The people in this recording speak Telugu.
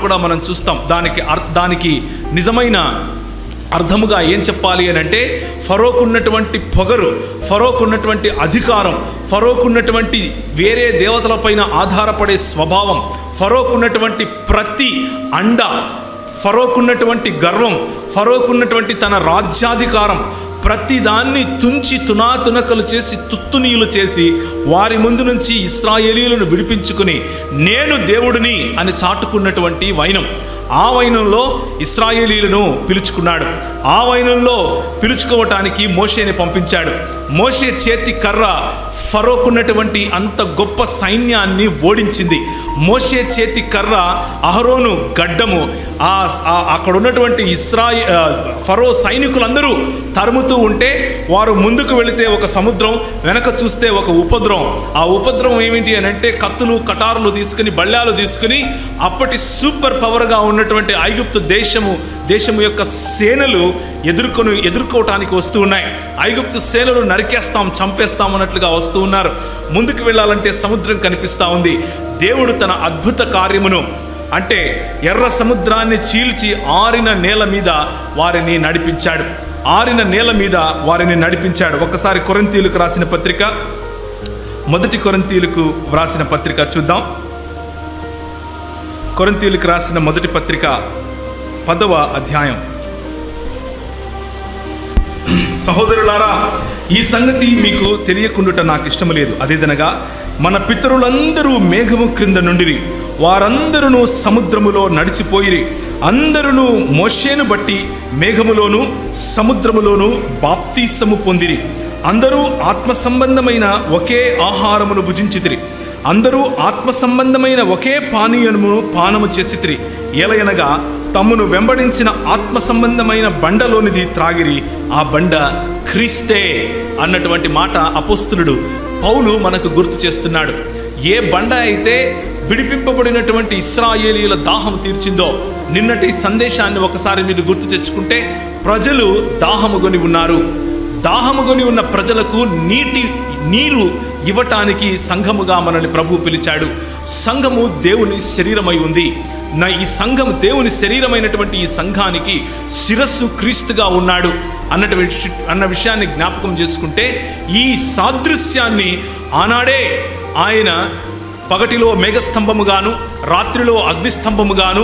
కూడా మనం చూస్తాం. దానికి నిజమైన అర్థముగా ఏం చెప్పాలి అని అంటే, ఫరోకున్నటువంటి పొగరు, ఫరోకున్నటువంటి అధికారం, ఫరోకున్నటువంటి వేరే దేవతలపైన ఆధారపడే స్వభావం, ఫరోకున్నటువంటి ప్రతి అండ, ఫరోకున్నటువంటి గర్వం, ఫరోకున్నటువంటి తన రాజ్యాధికారం, ప్రతిదాన్ని తుంచి తునాతునకలు చేసి తుత్తునీయులు చేసి వారి ముందు నుంచి ఇశ్రాయేలీయులను విడిపించుకుని నేను దేవుడిని అని చాటుకున్నటువంటి వైనం. ఆ వైనంలో ఇశ్రాయేలీయులను పిలుచుకున్నాడు. ఆ వైనంలో పిలుచుకోవటానికి మోషేని పంపించాడు. మోషే చేతి కర్ర ఫరోకున్నటువంటి అంత గొప్ప సైన్యాన్ని ఓడించింది. మోషే చేతి కర్ర అహరోను గడ్డము అక్కడ ఉన్నటువంటి ఫరో సైనికులందరూ తరుముతూ ఉంటే వారు ముందుకు వెళితే ఒక సముద్రం, వెనక చూస్తే ఒక ఉపద్రవం. ఆ ఉపద్రవం ఏమిటి అని అంటే, కత్తులు కటారులు తీసుకుని బళ్ళాలు తీసుకుని అప్పటి సూపర్ పవర్గా ఉన్నటువంటి ఐగుప్తు దేశము యొక్క సేనలు ఎదుర్కోవటానికి వస్తూ ఉన్నాయి. ఐగుప్తు సేనలు నరికేస్తాం, చంపేస్తాం అన్నట్లుగా వస్తూ ఉన్నారు. ముందుకు వెళ్ళాలంటే సముద్రం కనిపిస్తూ ఉంది. దేవుడు తన అద్భుత కార్యమును అంటే ఎర్ర సముద్రాన్ని చీల్చి ఆరిన నేల మీద వారిని నడిపించాడు. ఆరిన నేల మీద వారిని నడిపించాడు. ఒకసారి కొరింథీయులకు రాసిన పత్రిక, మొదటి కొరింథీయులకు వ్రాసిన పత్రిక చూద్దాం. కొరింథీయులకు రాసిన మొదటి పత్రిక 10వ అధ్యాయం. సహోదరులారా, ఈ సంగతి మీకు తెలియకుండుట నాకు ఇష్టము లేదు. అదేదనగా మన పితరులందరూ మేఘము క్రింద నుండిరి, వారందరూ సముద్రములో నడిచిపోయిరి. అందరూ మోషేను బట్టి మేఘములోను సముద్రములోను బాప్తీసము పొందిరి. అందరూ ఆత్మ సంబంధమైన ఒకే ఆహారమును భుజించితిరి. అందరూ ఆత్మ సంబంధమైన ఒకే పానీయమును పానము చేసితిరి. ఎలయనగా తమ్మును వెంబడించిన ఆత్మ సంబంధమైన బండలోనిది త్రాగిరి, ఆ బండ క్రీస్తే అన్నటువంటి మాట అపోస్తలుడు పౌలు మనకు గుర్తు చేస్తున్నాడు. ఏ బండ అయితే విడిపింపబడినటువంటి ఇశ్రాయేలీయుల దాహం తీర్చిందో, నిన్నటి సందేశాన్ని ఒకసారి మీరు గుర్తు తెచ్చుకుంటే, ప్రజలు దాహముగొని ఉన్నారు. దాహముగొని ఉన్న ప్రజలకు నీరు ఇవ్వటానికి సంఘముగా మనల్ని ప్రభు పిలిచాడు. సంఘము దేవుని శరీరమై ఉంది. ఈ సంఘం దేవుని శరీరమైనటువంటి ఈ సంఘానికి శిరస్సు క్రీస్తుగా ఉన్నాడు అన్న విషయాన్ని జ్ఞాపకం చేసుకుంటే, ఈ సాదృశ్యాన్ని ఆనాడే ఆయన పగటిలో మేఘస్తంభముగాను రాత్రిలో అగ్నిస్తంభముగాను